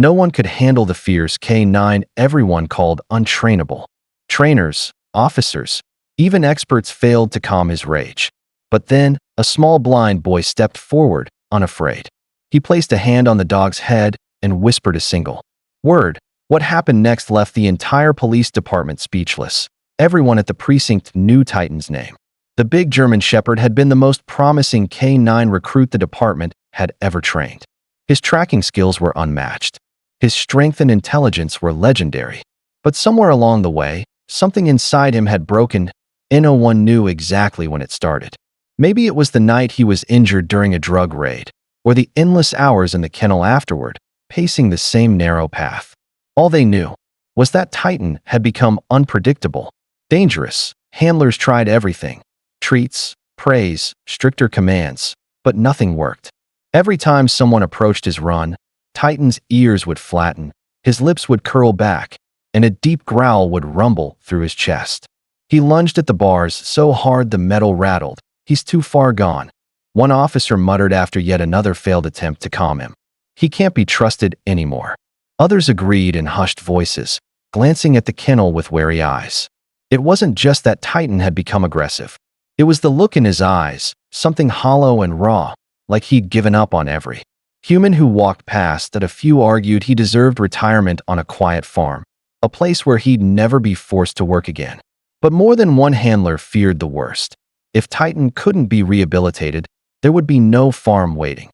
No one could handle the fierce K9 everyone called untrainable. Trainers, officers, even experts failed to calm his rage. But then, a small blind boy stepped forward, unafraid. He placed a hand on the dog's head and whispered a single word. What happened next left the entire police department speechless. Everyone at the precinct knew Titan's name. The big German Shepherd had been the most promising K9 recruit the department had ever trained. His tracking skills were unmatched. His strength and intelligence were legendary. But somewhere along the way, something inside him had broken. No one knew exactly when it started. Maybe it was the night he was injured during a drug raid, or the endless hours in the kennel afterward, pacing the same narrow path. All they knew was that Titan had become unpredictable, dangerous. Handlers tried everything: treats, praise, stricter commands, but nothing worked. Every time someone approached his run, Titan's ears would flatten, his lips would curl back, and a deep growl would rumble through his chest. He lunged at the bars so hard the metal rattled. He's too far gone, one officer muttered after yet another failed attempt to calm him. He can't be trusted anymore. Others agreed in hushed voices, glancing at the kennel with wary eyes. It wasn't just that Titan had become aggressive. It was the look in his eyes, something hollow and raw, like he'd given up on every human who walked past. That a few argued he deserved retirement on a quiet farm, a place where he'd never be forced to work again. But more than one handler feared the worst. If Titan couldn't be rehabilitated, there would be no farm waiting.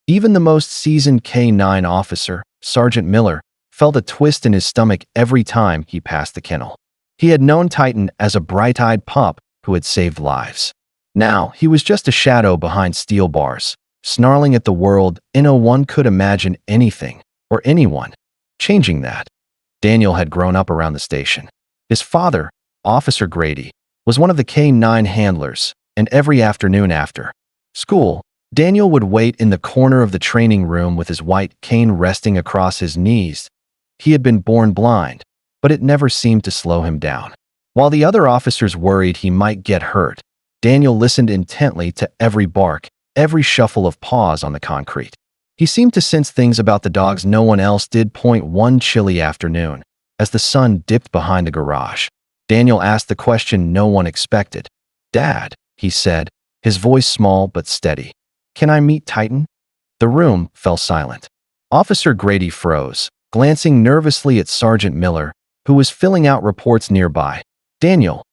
Even the most seasoned K9 officer, Sergeant Miller, felt a twist in his stomach every time he passed the kennel. He had known Titan as a bright-eyed pup who had saved lives. Now, he was just a shadow behind steel bars, snarling at the world. No one could imagine anything, or anyone, changing that. Daniel had grown up around the station. His father, Officer Grady, was one of the K9 handlers, and every afternoon after school, Daniel would wait in the corner of the training room with his white cane resting across his knees. He had been born blind, but it never seemed to slow him down. While the other officers worried he might get hurt, Daniel listened intently to every bark, every shuffle of paws on the concrete. He seemed to sense things about the dogs no one else did. One chilly afternoon, as the sun dipped behind the garage, Daniel asked the question no one expected. "Dad," he said, his voice small but steady, "can I meet Titan?" The room fell silent. Officer Grady froze, glancing nervously at Sergeant Miller, who was filling out reports nearby. "Daniel,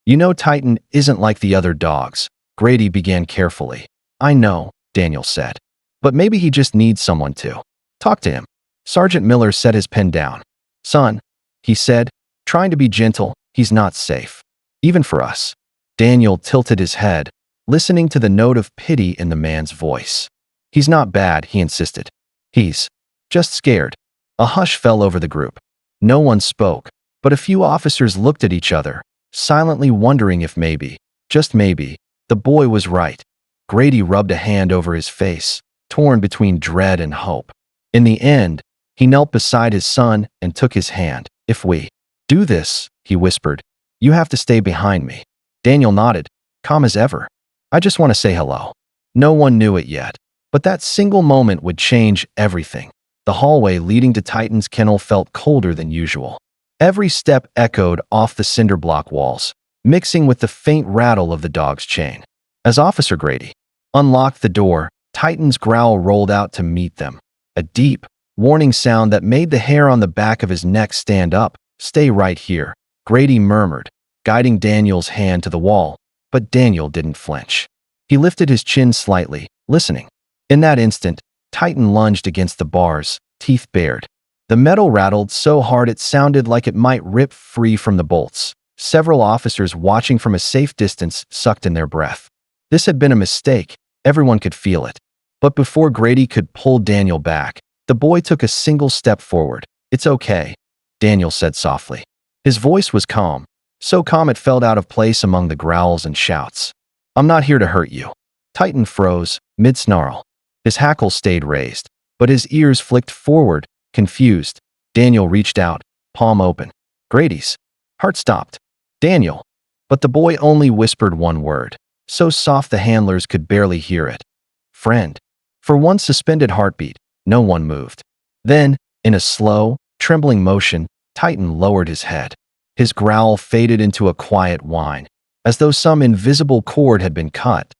you know Titan isn't like the other dogs," Grady began carefully. "I know," Daniel said. "But maybe he just needs someone to talk to him." Sergeant Miller set his pen down. "Son," he said, trying to be gentle, "he's not safe. Even for us." Daniel tilted his head, listening to the note of pity in the man's voice. "He's not bad," he insisted. "He's just scared." A hush fell over the group. No one spoke, but a few officers looked at each other, silently wondering if maybe, just maybe, the boy was right. Grady rubbed a hand over his face, torn between dread and hope. In the end, he knelt beside his son and took his hand. "If we do this," he whispered, "you have to stay behind me." Daniel nodded, calm as ever. "I just want to say hello." No one knew it yet, but that single moment would change everything. The hallway leading to Titan's kennel felt colder than usual. Every step echoed off the cinder block walls, mixing with the faint rattle of the dog's chain. As Officer Grady unlocked the door, Titan's growl rolled out to meet them. A deep, warning sound that made the hair on the back of his neck stand up. "Stay right here," Grady murmured, guiding Daniel's hand to the wall, but Daniel didn't flinch. He lifted his chin slightly, listening. In that instant, Titan lunged against the bars, teeth bared. The metal rattled so hard it sounded like it might rip free from the bolts. Several officers watching from a safe distance sucked in their breath. This had been a mistake, everyone could feel it. But before Grady could pull Daniel back, the boy took a single step forward. "It's okay," Daniel said softly. His voice was calm, so calm it felt out of place among the growls and shouts. "I'm not here to hurt you." Titan froze, mid-snarl. His hackles stayed raised, but his ears flicked forward, confused. Daniel reached out, palm open. Grady's heart stopped. "Daniel." But the boy only whispered one word, so soft the handlers could barely hear it. "Friend." For one suspended heartbeat, no one moved. Then, In a slow, trembling motion, Titan lowered his head. His growl faded into a quiet whine, as though some invisible cord had been cut.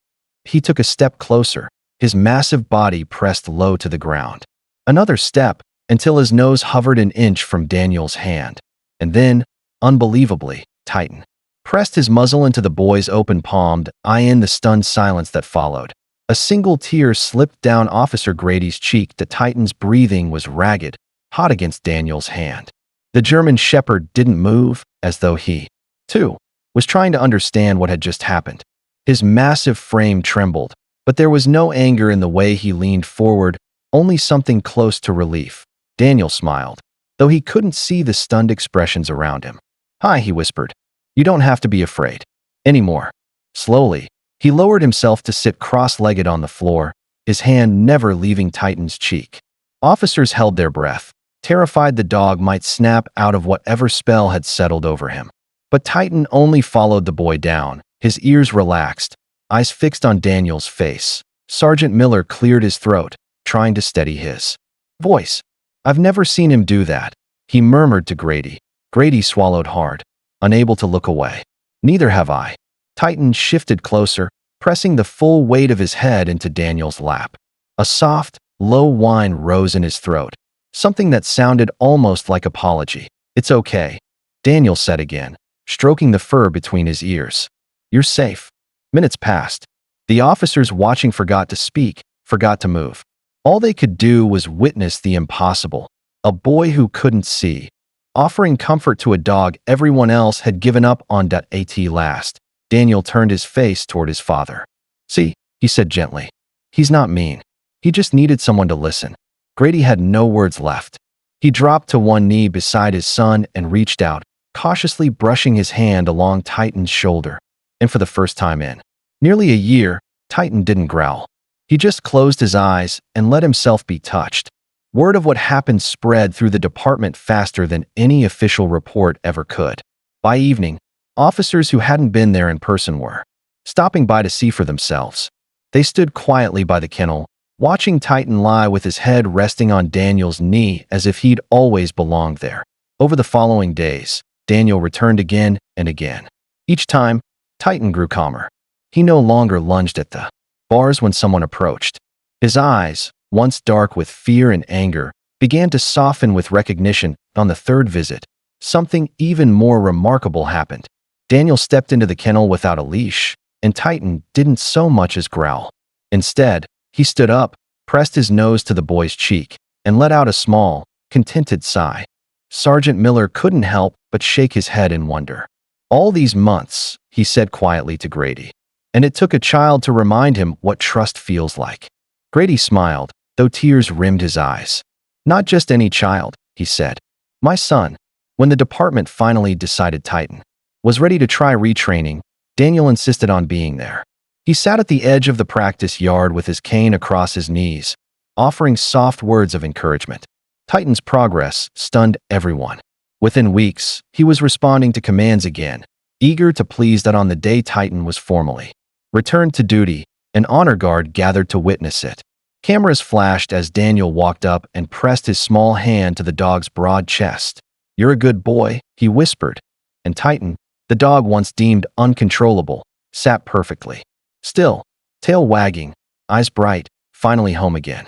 He took a step closer, his massive body pressed low to the ground. Another step, until his nose hovered an inch from Daniel's hand. And then, unbelievably, Titan pressed his muzzle into the boy's open palm, in the stunned silence that followed. A single tear slipped down Officer Grady's cheek. The Titan's breathing was ragged, hot against Daniel's hand. The German shepherd didn't move, as though he, too, was trying to understand what had just happened. His massive frame trembled, but there was no anger in the way he leaned forward, only something close to relief. Daniel smiled, though he couldn't see the stunned expressions around him. "Hi," he whispered. "You don't have to be afraid anymore." Slowly, he lowered himself to sit cross-legged on the floor, his hand never leaving Titan's cheek. Officers held their breath, terrified the dog might snap out of whatever spell had settled over him. But Titan only followed the boy down, his ears relaxed, eyes fixed on Daniel's face. Sergeant Miller cleared his throat, trying to steady his voice. "I've never seen him do that," he murmured to Grady. Grady swallowed hard, unable to look away. "Neither have I." Titan shifted closer, pressing the full weight of his head into Daniel's lap. A soft, low whine rose in his throat, something that sounded almost like apology. "It's okay," Daniel said again, stroking the fur between his ears. "You're safe." Minutes passed. The officers watching forgot to speak, forgot to move. All they could do was witness the impossible. A boy who couldn't see, offering comfort to a dog everyone else had given up on. At last, Daniel turned his face toward his father. "See," he said gently. "He's not mean. He just needed someone to listen." Grady had no words left. He dropped to one knee beside his son and reached out, cautiously brushing his hand along Titan's shoulder. And for the first time in nearly a year, Titan didn't growl. He just closed his eyes and let himself be touched. Word of what happened spread through the department faster than any official report ever could. By evening, officers who hadn't been there in person were stopping by to see for themselves. They stood quietly by the kennel, watching Titan lie with his head resting on Daniel's knee as if he'd always belonged there. Over the following days, Daniel returned again and again. Each time, Titan grew calmer. He no longer lunged at the bars when someone approached. His eyes, once dark with fear and anger, began to soften with recognition. On the third visit, something even more remarkable happened. Daniel stepped into the kennel without a leash, and Titan didn't so much as growl. Instead, he stood up, pressed his nose to the boy's cheek, and let out a small, contented sigh. Sergeant Miller couldn't help but shake his head in wonder. "All these months," he said quietly to Grady, "and it took a child to remind him what trust feels like." Grady smiled, though tears rimmed his eyes. "Not just any child," he said. "My son." When the department finally decided Titan was ready to try retraining, Daniel insisted on being there. He sat at the edge of the practice yard with his cane across his knees, offering soft words of encouragement. Titan's progress stunned everyone. Within weeks, he was responding to commands again, eager to please. That on the day Titan was formally returned to duty, an honor guard gathered to witness it. Cameras flashed as Daniel walked up and pressed his small hand to the dog's broad chest. "You're a good boy," he whispered. And Titan, the dog once deemed uncontrollable, sat perfectly still, tail wagging, eyes bright, finally home again.